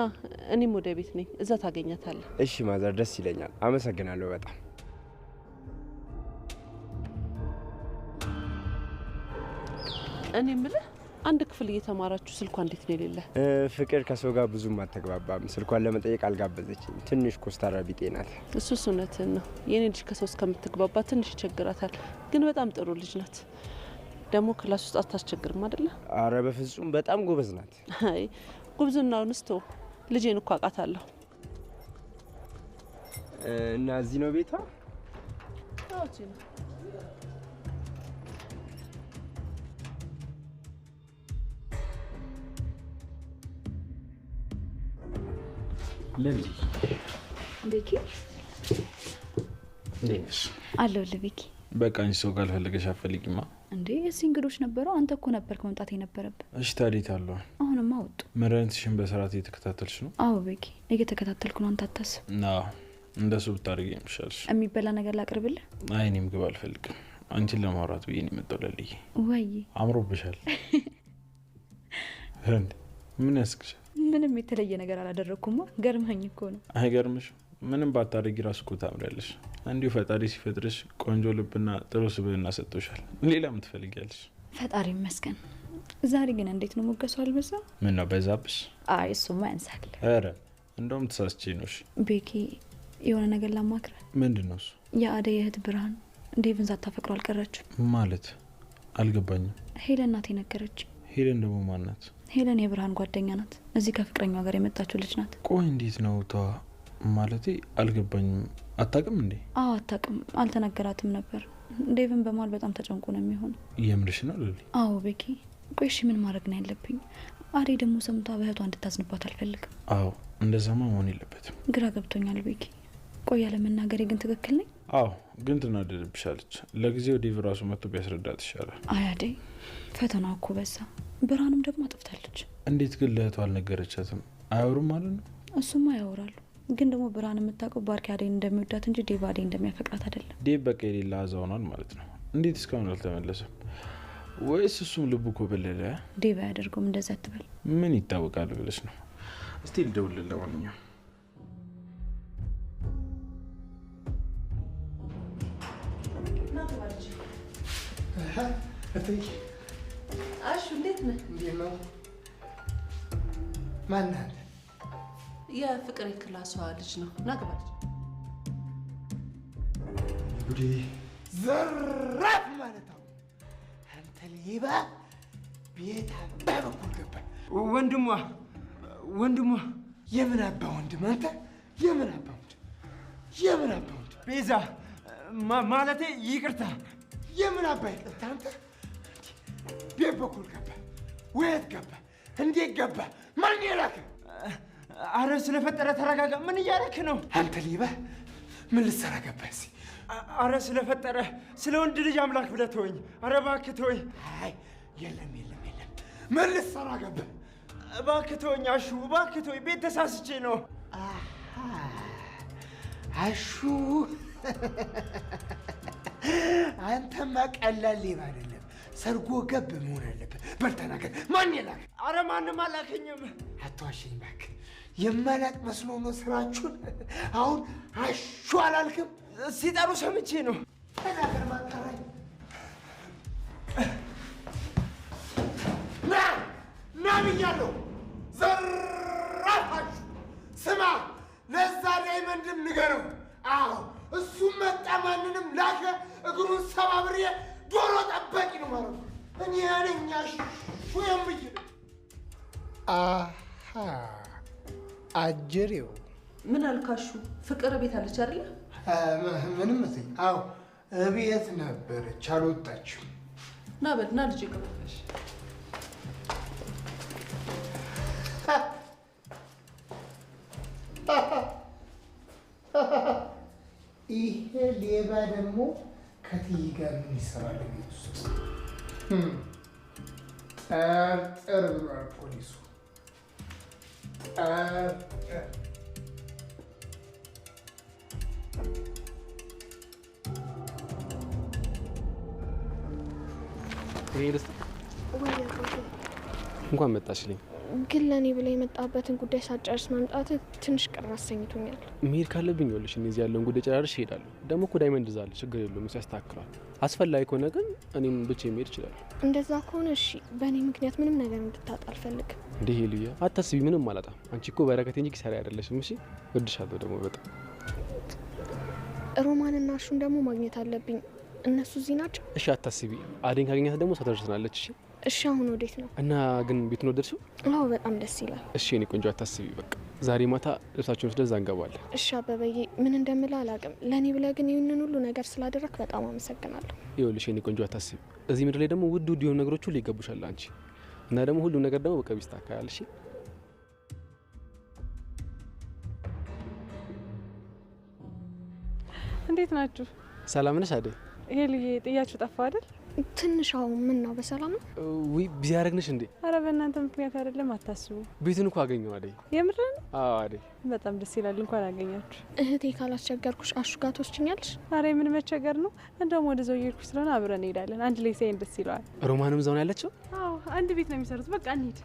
እኔም ወደ ቤት ነኝ፣ እዛ ታገኛታለህ። እሺ ማዘር፣ ደስ ይለኛል። አመሰግናለሁ በጣም። እኔ የምልህ አንድ ክፍል እየተማራችሁ ስልኳ እንዴት ነው የሌለ? ፍቅር ከሰው ጋር ብዙም አትግባባም። ስልኳን ለመጠየቅ አልጋበዘችኝ። ትንሽ ኮስታራ ቢጤ ናት። እሱስ እውነትህን ነው። የኔ ልጅ ከሰው እስከምትግባባ ትንሽ ይቸግራታል፣ ግን በጣም ጥሩ ልጅ ናት። ደግሞ ክላስ ውስጥ አታስቸግርም አይደለ? አረ በፍጹም በጣም ጎበዝ ናት። አይ ጉብዝናውን እስቶ ልጄን እኮ አውቃታለሁ። እና እዚህ ነው ቤቷ? አዎ እዚህ ነው። ለምን ቤኪ እንዴት ነሽ? አለሁልህ ቤኪ። በቃ አንቺ ሰው ጋር አልፈለገሽ አትፈልጊማ እንዴ? እዚህ እንግዶች ነበሩ። አንተ እኮ ነበርክ መምጣት የነበረብህ። እሺ ታዲያ ታለው አሁንማ ወጡ። መድኃኒትሽን በስርዓት እየተከታተልሽ ነው? አዎ ቤኪ እየተከታተልኩ ነው። አንተ አታስብ። አዎ እንደሱ ብታደርጊ ይምሻልሽ። የሚበላ ነገር ላቅርብልህ? አይ እኔ ምግብ አልፈልግም። አንቺን ለማውራት ብዬ ነው የመጣው። ለልዬ ወይ አምሮብሻል። እንዴ ምን ያስቅሻል? ምንም የተለየ ነገር አላደረግኩማ። ገርመኝ እኮ ነው። አይገርምሽም? ምንም ባታደርጊ ራሱ እኮ ታምሪያለሽ። እንዲሁ ፈጣሪ ሲፈጥርሽ ቆንጆ ልብና ጥሩ ስብዕና ሰጥቶሻል። ሌላ ምን ትፈልጊያለሽ? ፈጣሪ ይመስገን። ዛሬ ግን እንዴት ነው ሞገሱ? አልበዛ? ምን ነው በዛብሽ? አይ እሱማ ያንሳል። ኧረ እንደውም ተሳስቼ ነው። እሺ ቤኪ የሆነ ነገር ላማክረ። ምንድን ነው እሱ? የአደይ እህት ብርሃን ዴቭን ሳታፈቅረው አልቀረችም ማለት አልገባኝም። ሄለን ናት የነገረች። ሄለን ደግሞ ማን ናት? ሄለን የብርሃን ጓደኛ ናት። እዚህ ከፍቅረኛዋ ጋር የመጣችው ልጅ ናት። ቆይ እንዴት ነው ተዋ? ማለቴ አልገባኝም። አታውቅም እንዴ? አዎ አታውቅም። አልተነገራትም ነበር። ዴቭን በማል በጣም ተጨንቆ ነው የሚሆነው። የምርሽ ነው ልሊ? አዎ ቤኪ። ቆይ እሺ ምን ማድረግ ነው ያለብኝ? አደይ ደግሞ ሰምቷ በእህቷ እንድታዝንባት አልፈልግም። አዎ እንደዛማ መሆን የለበትም። ግራ ገብቶኛል ቤኪ። ቆይ ያለ መናገሬ ግን ትክክል ነኝ? አዎ ግን ትናደድብሻለች። ለጊዜው ዴቭ ራሱ መጥቶ ቢያስረዳት ይሻላል። አያዴ ፈተናው እኮ በዛ። ብርሃንም ደግሞ አጥፍታለች። እንዴት ግን ለእህቷ አልነገረቻትም? አያወሩም ማለት ነው? እሱማ ያወራሉ፣ ግን ደግሞ ብርሃን የምታውቀው ባርኪ አደይን እንደሚወዳት እንጂ ዴቭ አደይ እንደሚያፈቅራት አይደለም። ዴቭ በቃ የሌላ አዛውኗል ማለት ነው። እንዴት እስካሁን አልተመለሰም? ወይስ እሱም ልቡ ኮበለለ? ዴቭ አያደርገውም፣ እንደዛ አትበል። ምን ይታወቃል ብለሽ ነው? እስቲ ልደውልልህ። ለማንኛውም አሹ እንዴት ነህ? እንዴት ነው? ማን አለ? የፍቅር የክላሷ ልጅ ነው። ና ግባ ልጅ። ጉዴ ዘራፍ ማለት ነው። አንተ ሌባ ቤት አባ በኩል ገባ። ወንድሟ የምን አባ ወንድም? አንተ የምን አባ ወንድም? የምን አባ ወንድም? ቤዛ ማለቴ ይቅርታ። የምን አባ ይቅርታ? አንተ ቤት በኩል ገባ። ወየት ገባ? እንዴት ገባ? ማን የላከ? አረ ስለፈጠረ ተረጋጋ። ምን እያደረክ ነው አንተ ሌባ? ምን ልትሰራ ገባህ እዚህ? አረ ስለፈጠረ ስለ ወንድ ልጅ አምላክ ብለህ ተወኝ። አረ እባክህ ተወኝ። አይ የለም። ምን ልትሰራ ገባህ? እባክህ ተወኝ አሹ፣ እባክህ ተወኝ። ቤት ተሳስቼ ነው። አሹ አንተማ ቀላል ሌባ አይደለም፣ ሰርጎ ገብ መሆን አለበት። በል ተናገር፣ ማን የላከ? አረ ማንም አላከኝም። አትዋሸኝ እባክህ። የማላቅ መስሎ ነው ስራችሁን። አሁን አሹ አላልክም? ሲጠሩ ሰምቼ ነው። ተናገር፣ ማጣራኝ። ና ብያለሁ። ዘራፍ አሹ። ስማ፣ ለዛ ዳይመንድም ንገረው። አዎ እሱም መጣ ማንንም ላከ፣ እግሩን ሰባብሬ ዶሮ ጠባቂ ነው ማለት ነው። እኔ ነኝ አሹ የምዬ። አሃ አጀሬው ምን አልካሹ? ፍቅር ቤት አለች አይደለ? ምንም መስኝ። አዎ እቤት ነበረች፣ አልወጣችም። ና በል ና ልጅ ገባሽ። ይሄ ሌባ ደግሞ ከትይ ጋር ምን ይሰራል ቤት ውስጥ? ጠርጥር ብሏል ፖሊሱ። ጠርጥር። እንኳን መጣሽልኝ። ግን ለእኔ ብላ የመጣበትን ጉዳይ ሳጨርስ መምጣት ትንሽ ቅር አሰኝቶኛል። መሄድ ካለብኝ ይኸውልሽ፣ እዚህ ያለውን ጉዳይ ጨራርሽ እሄዳለሁ። ደግሞ እኮ ዳይመንድ እዛ አለ፣ ችግር የለውም፣ እሱ ያስተካክላል። አስፈላጊ ከሆነ ግን እኔም ብቻዬን መሄድ እችላለሁ። እንደዛ ከሆነ እሺ። በእኔ ምክንያት ምንም ነገር እንድታጣ አልፈልግም። እንዴ ሄሉያ፣ አታስቢ፣ ምንም አላጣም። አንቺ እኮ በረከቴ እንጂ ኪሳራ አይደለሽም። እሺ፣ እወድሻለሁ ደግሞ በጣም። ሮማንና እሹን ደግሞ ማግኘት አለብኝ። እነሱ እዚህ ናቸው። እሺ፣ አታስቢ። አደኝ ካገኛት ደግሞ እሷ ትደርስናለች። እሺ እሺ። አሁን ወዴት ነው? እና ግን ቤቱን ወደድሽው? አዎ በጣም ደስ ይላል። እሺ እኔ ቆንጆ፣ አታስቢ። በቃ ዛሬ ማታ ልብሳችሁን ወስደን እዛ እንገባለን። እሺ አበበዬ፣ ምን እንደምልህ አላውቅም። ለእኔ ብለህ ግን ይህንን ሁሉ ነገር ስላደረክ በጣም አመሰግናለሁ። ይኸውልሽ የእኔ ቆንጆ አታስቢ። እዚህ ምድር ላይ ደግሞ ውድ ውድ የሆኑ ነገሮች ሁሉ ይገቡሻል አንቺ። እና ደግሞ ሁሉም ነገር ደግሞ በቀብ ይስተካከላል። እሺ እንዴት ናችሁ? ሰላም ነሽ አደይ? ይሄ ልዬ ጥያችሁ ጠፋ አይደል? ትንሽ አሁን ምን ነው በሰላም ነው? ውይ ቢዚ ያደረግንሽ እንዴ? አረ በእናንተ ምክንያት አይደለም፣ አታስቡ። ቤቱን እኮ አገኘው አደይ። የምር ነው? አዎ አደይ፣ በጣም ደስ ይላል። እንኳን አገኛችሁ። እህቴ ካላስቸገርኩሽ አሹ ጋር ትወስጂኛለሽ? አረ ምን መቸገር ነው? እንደውም ወደዛው እየሄድኩ ስለሆነ አብረን እንሄዳለን። አንድ ላይ ሳይን ደስ ይለዋል። ሮማንም እዛው ነው ያለችው? አዎ አንድ ቤት ነው የሚሰሩት። በቃ እንሂድ።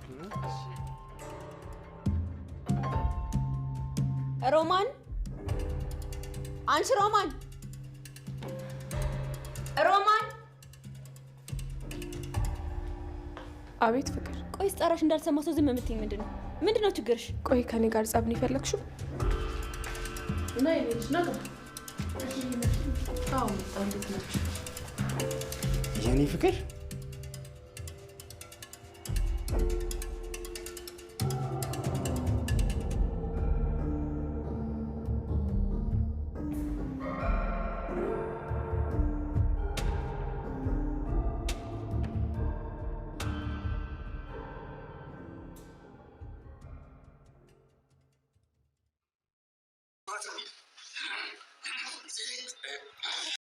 ሮማን፣ አንቺ ሮማን፣ ሮማን። አቤት ፍቅር። ቆይ ስጠራሽ እንዳልሰማ ሰው ዝም የምትይኝ ምንድን ነው? ምንድን ነው ችግርሽ? ቆይ ከኔ ጋር ጸብ ነው የፈለግሽው? እና ይልሽ ነገር አዎ፣ እንዴት ናችሁ የኔ ፍቅር?